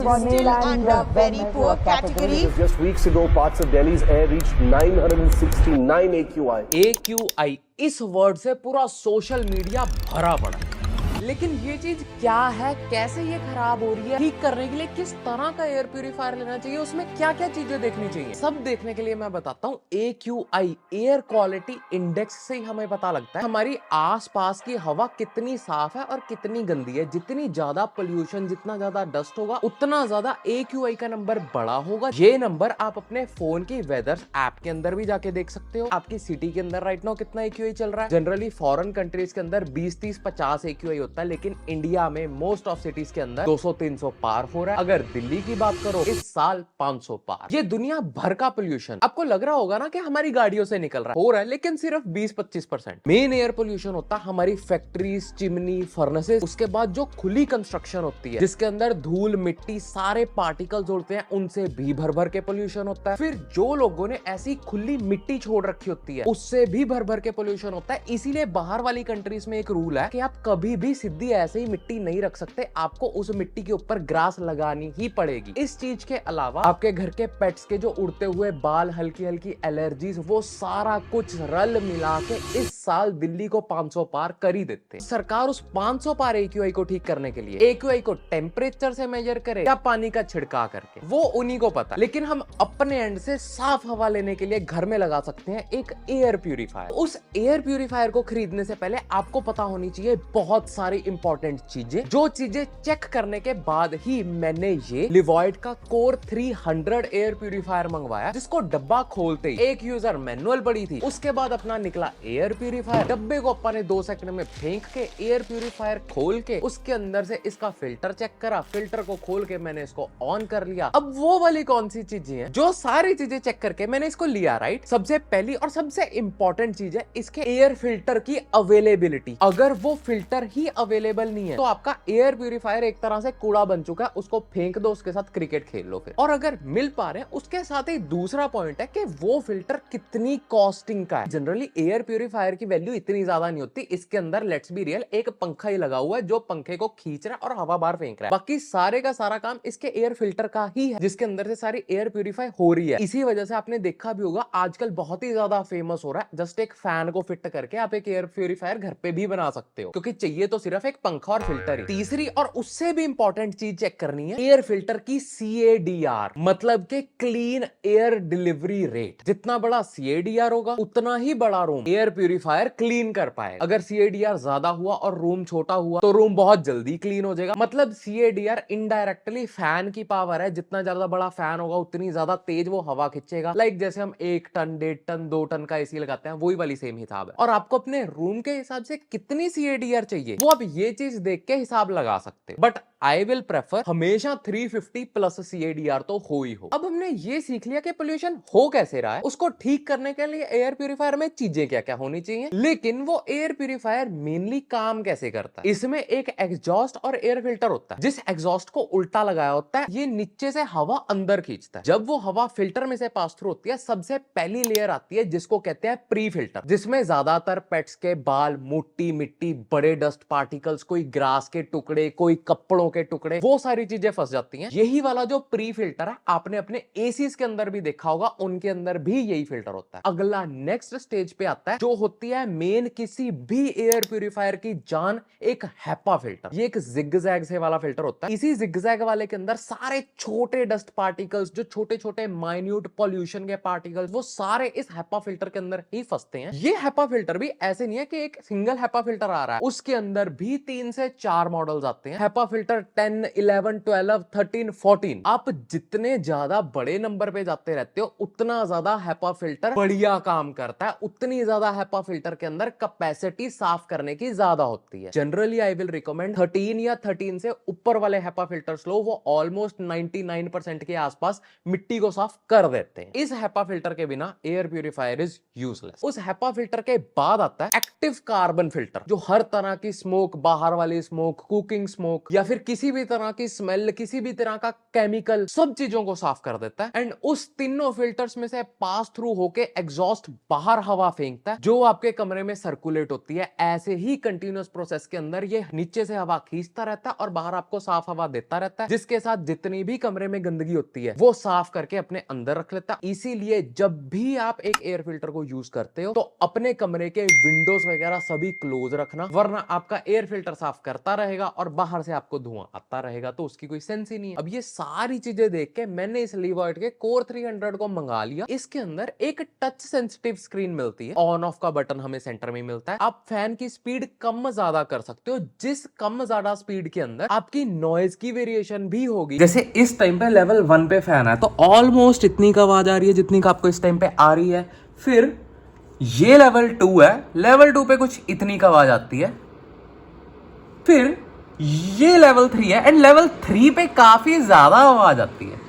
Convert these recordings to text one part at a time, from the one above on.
Still under very poor category. Just weeks ago, parts of Delhi's air reached 969 AQI. AQI इस word से पूरा social media भरा पड़ा है। लेकिन ये चीज क्या है, कैसे ये खराब हो रही है, ठीक करने के लिए किस तरह का एयर प्यूरिफायर लेना चाहिए, उसमें क्या क्या चीजें देखनी चाहिए, सब देखने के लिए मैं बताता हूँ। AQI एयर क्वालिटी इंडेक्स से ही हमें पता लगता है हमारी आसपास की हवा कितनी साफ है और कितनी गंदी है। जितनी ज्यादा पोल्यूशन, जितना ज्यादा डस्ट होगा, उतना ज्यादा AQI का नंबर बड़ा होगा। ये नंबर आप अपने फोन की वेदर ऐप के अंदर भी जाके देख सकते हो। आपकी सिटी के अंदर राइट नाउ कितना AQI चल रहा है। जनरली फॉरेन कंट्रीज के अंदर 20, 30, 50 AQI होता है, लेकिन इंडिया में मोस्ट ऑफ सिटीज के अंदर 200, 300 पार हो रहा है। अगर दिल्ली की बात करो, इस साल 500 पार। ये दुनिया भर का पोल्यूशन। आपको लग रहा होगा ना कि हमारी गाड़ियों से निकल रहा है, हो रहा है, लेकिन सिर्फ 20-25%। मेन एयर पोल्यूशन होता है हमारी फैक्ट्रीज, चिमनी, फर्नेसेस, उसके बाद जो खुली कंस्ट्रक्शन होती है जिसके अंदर धूल, मिट्टी, सारे पार्टिकल्स उड़ते हैं, उनसे भी भर भर के पोल्यूशन होता है। फिर जो लोगों ने ऐसी खुली मिट्टी छोड़ रखी होती है, उससे भी भर भर के पोल्यूशन होता है। इसीलिए बाहर वाली कंट्रीज में एक रूल है कि आप कभी भी सीधी ऐसे ही मिट्टी नहीं रख सकते, आपको उस मिट्टी के ऊपर ग्रास लगानी ही पड़ेगी। इस चीज के अलावा आपके घर के पेट्स के जो उड़ते हुए बाल, हल्की हल्की एलर्जीज, वो सारा कुछ रल मिला के इस साल दिल्ली को 500 पार कर ही देते हैं। सरकार उस 500 पार AQI को ठीक करने के लिए AQI को टेम्परेचर से मेजर करे या पानी का छिड़का करके, वो उन्हीं को पता। लेकिन हम अपने एंड से साफ हवा लेने के लिए घर में लगा सकते हैं एक एयर प्यूरिफायर। उस एयर प्यूरिफायर को खरीदने से पहले आपको पता होनी चाहिए बहुत सारी इंपॉर्टेंट चीजें, जो चीजें चेक करने के बाद ही मैंने ये लिवॉइड का कोर 300 एयर प्यूरिफायर मंगवाया, जिसको डब्बा खोलते ही एक यूजर मैनुअल पड़ी थी, उसके बाद अपना निकला एयर प्यूरिफायर। डब्बे को अपने 2 सेकंड में फेंक के एयर प्यूरिफायर खोल के उसके अंदर से इसका फिल्टर चेक करा, फिल्टर को खोल के मैंने इसको ऑन कर लिया। अब वो वाली कौन सी चीजें हैं, जो सारी चीजें चेक करके मैंने इसको लिया, राइट। सबसे पहली और सबसे इंपॉर्टेंट चीज है इसके एयर फिल्टर की अवेलेबिलिटी। अगर वो फिल्टर ही अवेलेबल नहीं है तो आपका एयर प्यूरिफायर एक तरह से कूड़ा बन चुका है, उसको फेंक दो, उसके साथ क्रिकेट खेल लो फिर। और अगर मिल पा रहे हैं, उसके साथ ही दूसरा पॉइंट है कि वो फिल्टर कितनी कॉस्टिंग का है। जनरली एयर प्यूरिफायर की वैल्यू इतनी ज्यादा नहीं होती, इसके अंदर लेट्स बी रियल एक पंखा ही लगा हुआ है जो पंखे को खींच रहा है और हवा बाहर फेंक रहा है। बाकी सारे का सारा काम इसके एयर फिल्टर का ही है, जिसके अंदर से सारी एयर प्यूरिफाई हो रही है। इसी वजह से आपने देखा भी होगा आजकल बहुत ही ज्यादा फेमस हो रहा है, जस्ट एक फैन को फिट करके आप एक एयर प्यूरिफायर घर पे भी बना सकते हो, क्योंकि चाहिए तो सिर्फ एक पंखा और फिल्टर ही। तीसरी और उससे भी इंपॉर्टेंट चीज चेक करनी है एयर फिल्टर की CADR, मतलब के क्लीन एयर डिलीवरी रेट। जितना बड़ा CADR होगा उतना ही बड़ा रूम एयर प्यूरिफायर क्लीन कर पाएगा। अगर CADR ज्यादा हुआ और रूम छोटा हुआ तो रूम बहुत जल्दी क्लीन हो जाएगा। मतलब CADR इनडायरेक्टली फैन की पावर है, जितना ज्यादा बड़ा फैन होगा उतनी ज्यादा तेज वो हवा खींचेगा। लाइक जैसे हम 1 टन, 1.5 टन, 2 टन का AC लगाते हैं, वही वाली सेम हिसाब है। और आपको अपने रूम के हिसाब से कितनी CADR चाहिए वो आप ये चीज देख के हिसाब लगा सकते, बट आई विल प्रेफर हमेशा 350 प्लस CADR तो हो ही हो। अब हमने ये सीख लिया कि पोल्यूशन हो कैसे रहा है, उसको ठीक करने के लिए एयर प्यूरिफायर में चीजें क्या क्या होनी चाहिए, लेकिन वो एयर प्यूरिफायर मेनली काम कैसे करता है। इसमें एक एग्जॉस्ट और एयर फिल्टर होता है। जिस एग्जॉस्ट को उल्टा लगाया होता है, ये नीचे से हवा अंदर खींचता है। जब वो हवा फिल्टर में से पास थ्रू होती है, सबसे पहली लेयर आती है जिसको कहते हैं प्री फिल्टर, जिसमें ज्यादातर पेट्स के बाल, मोटी मिट्टी, बड़े डस्ट पार्टिकल्स, कोई ग्रास के टुकड़े, कोई कपड़ों के टुकड़े, वो सारी चीजें फंस जाती हैं। यही वाला जो प्री फिल्टर है आपने अपने एसीज के अंदर भी देखा होगा, उनके अंदर भी यही फिल्टर होता है। अगला नेक्स्ट स्टेज पे आता है जो होती है मेन किसी भी एयर प्यूरिफायर की जान, एक हैपा फिल्टर। ये एक जिगजैग से वाला फिल्टर होता है। इसी जिगजैग वाले के अंदर सारे छोटे डस्ट पार्टिकल्स, जो छोटे छोटे माइन्यूट पॉल्यूशन के पार्टिकल्स, वो सारे इस हैपा फिल्टर के अंदर ही फंसते हैं। ये हैपा फिल्टर भी ऐसे नहीं है कि एक सिंगल हैपा फिल्टर आ रहा है, उसके अंदर भी 3 से 4 मॉडल्स आते हैं। HEPA filter 10, 11, 12, 13, 14। आप जितने ज्यादा बड़े नंबर पे जाते रहते हो, उतना ज्यादा हैपा फिल्टर बढ़िया काम करता है, उतनी ज्यादा हैपा फिल्टर के अंदर कैपेसिटी साफ करने की ज्यादा होती है। जनरली आई विल रिकमेंड 13 या 13 से ऊपर वाले हैपा फिल्टर्स लो, वो ऑलमोस्ट 99% के आसपास मिट्टी को साफ कर देते हैं। इस हैपा फिल्टर के बिना एयर प्यूरिफायर इज यूजलेस। उस हैपा फिल्टर के बाद आता है एक्टिव कार्बन फिल्टर, जो हर तरह की स्मोक स्मोक, बाहर वाली स्मोक, कुकिंग स्मोक या फिर किसी भी तरह की स्मेल, किसी भी तरह का केमिकल, सब चीजों को साफ कर देता है। एंड उस तीनों फिल्टर्स में से पास थ्रू होके एग्जॉस्ट बाहर हवा फेंकता है जो आपके कमरे में सर्कुलेट होती है। ऐसे ही कंटिन्यूअस प्रोसेस के अंदर ये नीचे से हवा खींचता रहता है और बाहर आपको साफ हवा देता रहता है, जिसके साथ जितनी भी कमरे में गंदगी होती है वो साफ करके अपने अंदर रख लेता है। इसीलिए जब भी आप एक एयर फिल्टर को यूज करते हो तो अपने कमरे के विंडोज वगैरह सभी क्लोज रखना, वरना आपका एयर फिल्टर साफ करता रहेगा और बाहर से आपको धुआं आता रहेगा, तो उसकी कोई सेंस ही नहीं है। अब ये सारी चीजें देख के मैंने इस Levoit के Core 300 को मंगा लिया। इसके अंदर एक टच सेंसिटिव स्क्रीन मिलती है, ऑन ऑफ का बटन हमें सेंटर में मिलता है। आप फैन की स्पीड कम ज्यादा कर सकते हो, जिस कम ज्यादा स्पीड के अंदर आपकी नॉइज की वेरिएशन भी होगी। जैसे इस टाइम पे लेवल 1 पे फैन है तो ऑलमोस्ट इतनी का आवाज आ रही है जितनी का आपको इस टाइम पे आ रही है। फिर ये लेवल 2 है, लेवल 2 पे कुछ इतनी का आवाज आती है। फिर ये लेवल 3 है एंड लेवल 3 पे काफी ज्यादा आवाज आती है।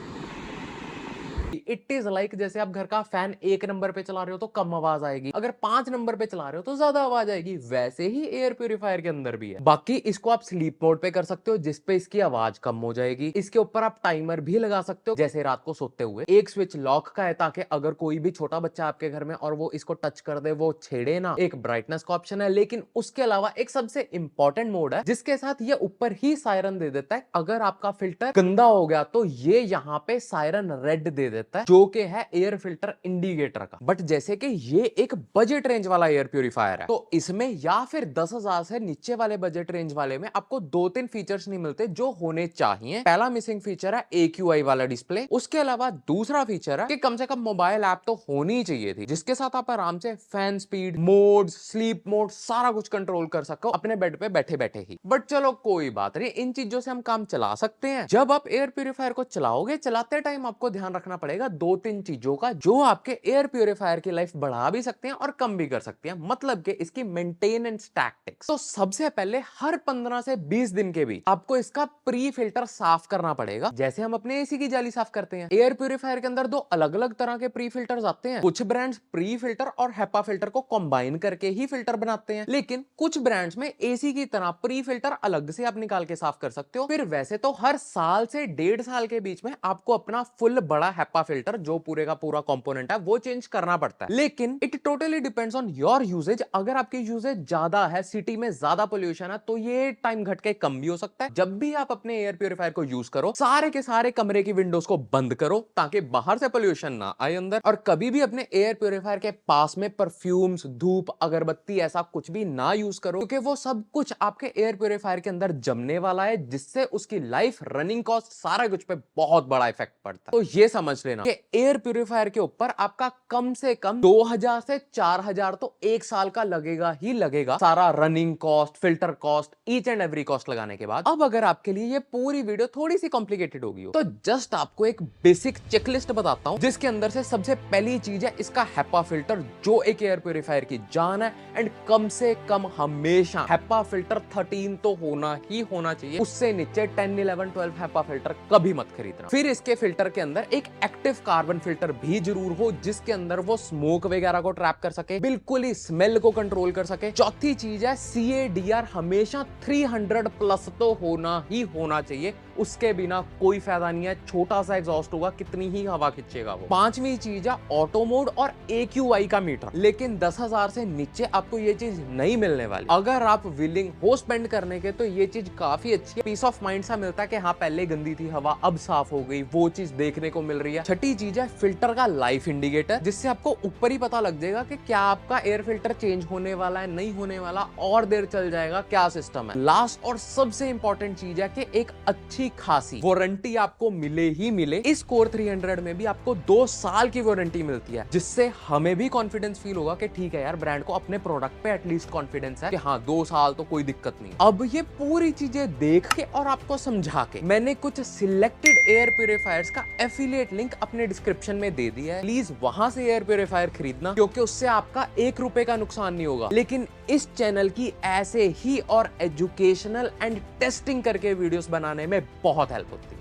इट इज लाइक जैसे आप घर का फैन 1 नंबर पे चला रहे हो तो कम आवाज आएगी, अगर 5 नंबर पे चला रहे हो तो ज्यादा आवाज आएगी। वैसे ही एयर प्यूरिफायर के अंदर भी है। बाकी इसको आप स्लीप मोड पे कर सकते हो जिसपे इसकी आवाज कम हो जाएगी। इसके ऊपर आप टाइमर भी लगा सकते हो, जैसे रात को सोते हुए। एक स्विच लॉक का है ताकि अगर कोई भी छोटा बच्चा आपके घर में और वो इसको टच कर दे, वो छेड़े ना। एक ब्राइटनेस का ऑप्शन है, लेकिन उसके अलावा एक सबसे इंपॉर्टेंट मोड है जिसके साथ ये ऊपर ही सायरन दे देता है। अगर आपका फिल्टर गंदा हो गया तो ये यहाँ पे सायरन रेड दे देता है, जो कि है एयर फिल्टर इंडिकेटर का। बट जैसे कि ये एक बजट रेंज वाला एयर प्यूरिफायर है तो इसमें या फिर 10,000 से नीचे वाले बजट रेंज वाले में आपको 2-3 फीचर्स नहीं मिलते जो होने चाहिए। पहला मिसिंग फीचर है AQI वाला डिस्प्ले। उसके अलावा दूसरा फीचर है कि कम से कम मोबाइल ऐप तो होनी चाहिए थी जिसके साथ आप आराम से fan speed, mode, sleep mode सारा कुछ कंट्रोल कर सको अपने बेड पे बैठे बैठे ही। बट चलो कोई बात नहीं, इन चीजों से हम काम चला सकते हैं। जब आप एयर प्यूरिफायर को चलाओगे, चलाते टाइम आपको ध्यान रखना पड़ेगा 2-3 चीजों का जो आपके एयर प्यूरिफायर की लाइफ बढ़ा भी सकते हैं और कम भी कर सकते हैं, मतलब कि इसकी मेंटेनेंस टैक्टिक्स। तो सबसे पहले हर 15 से 20 दिन के बीच आपको इसका प्री फिल्टर साफ करना पड़ेगा, जैसे हम अपने एसी की जाली साफ करते हैं। एयर प्यूरिफायर के अंदर 2 अलग अलग तरह के प्री फिल्टर्स आते हैं। कुछ ब्रांड्स प्री फिल्टर और हेपा फिल्टर को कंबाइन करके ही फिल्टर बनाते हैं, लेकिन कुछ ब्रांड्स में एसी की तरह प्री फिल्टर अलग से आप निकाल के साफ कर सकते हो। फिर वैसे तो हर साल से 1.5 साल के बीच में आपको अपना फुल बड़ा हेपा फिल्टर जो पूरे का पूरा कंपोनेंट है वो चेंज करना पड़ता है, लेकिन it totally depends on your usage. अगर आपकी यूजेज ज्यादा है, सिटी में ज्यादा पोल्यूशन है, तो ये टाइम घट के कम भी हो सकता है। जब भी आप अपने एयर प्यूरिफायर को यूज करो, सारे के सारे कमरे की विंडोज को बंद करो ताकि बाहर से पोल्यूशन ना आए अंदर। और कभी भी अपने एयर प्यूरिफायर के पास में परफ्यूम्स, धूप, अगरबत्ती ऐसा कुछ भी ना यूज करो, क्योंकि वो सब कुछ आपके एयर प्यूरिफायर के अंदर जमने वाला है, जिससे उसकी लाइफ, रनिंग कॉस्ट, सारा कुछ पे बहुत बड़ा इफेक्ट पड़ता है। तो ये समझ लेना कि एयर प्यूरिफायर के ऊपर आपका कम से कम 2000 से 4000 तो 1 साल का लगेगा ही लगेगा, सारा running cost, filter cost, each and every cost लगाने के बाद। अब अगर आपके लिए ये पूरी वीडियो थोड़ी सी कॉम्प्लिकेटेड होगी तो जस्ट आपको एक बेसिक चेकलिस्ट बताता हूं, जिसके अंदर से सबसे पहली चीज है इसका हेपा फिल्टर, जो एक एयर प्यूरिफायर की जान है। एंड कम से कम हमेशा हेपा फिल्टर 13 तो होना ही होना चाहिए, उससे नीचे 10, 11, 12 हेपा फिल्टर कभी मत खरीदना। फिर इसके फिल्टर के अंदर एक एक्टिव कार्बन फिल्टर भी जरूर हो, जिसके अंदर वो स्मोक वगैरह को ट्रैप कर सके, बिल्कुल ही स्मेल को कंट्रोल कर सके। चौथी चीज है CADR हमेशा 300 प्लस तो होना ही होना चाहिए, उसके बिना कोई फायदा नहीं है। छोटा सा एग्जॉस्ट होगा, कितनी ही हवा खींचेगा वो। पांचवी चीज है ऑटो मोड और AQI का मीटर, लेकिन 10,000 से नीचे आपको ये चीज नहीं मिलने वाली। अगर आप विलिंग हो स्पेंड करने के तो ये चीज काफी अच्छी है, पीस ऑफ माइंड सा मिलता है कि हाँ पहले गंदी थी हवा अब साफ हो गई, वो चीज देखने को मिल रही है। छठी चीज है फिल्टर का लाइफ इंडिकेटर, जिससे आपको ऊपर ही पता लग जाएगा कि क्या आपका एयर फिल्टर चेंज होने वाला है, नहीं होने वाला, और देर चल जाएगा, क्या सिस्टम है। लास्ट और सबसे इंपॉर्टेंट चीज है कि एक अच्छी खासी वारंटी आपको मिले ही मिले। इस Core 300 में भी आपको 2 साल की वारंटी मिलती है, जिससे हमें भी कॉन्फिडेंस फील होगा कि ठीक है यार, ब्रांड को अपने प्रोडक्ट पे एटलीस्ट कॉन्फिडेंस है कि हाँ 2 साल तो कोई दिक्कत नहीं। अब ये पूरी चीजें देख के और आपको समझा के मैंने कुछ सिलेक्टेड एयर प्यूरिफायर्स का एफिलिएट लिंक अपने डिस्क्रिप्शन में दे दिया है। प्लीज वहां से एयर प्यूरिफायर खरीदना, क्योंकि उससे आपका 1 रुपए का नुकसान नहीं होगा। लेकिन इस चैनल की ऐसे ही और एजुकेशनल एंड टेस्टिंग करके वीडियोस बनाने में बहुत हेल्प होती है।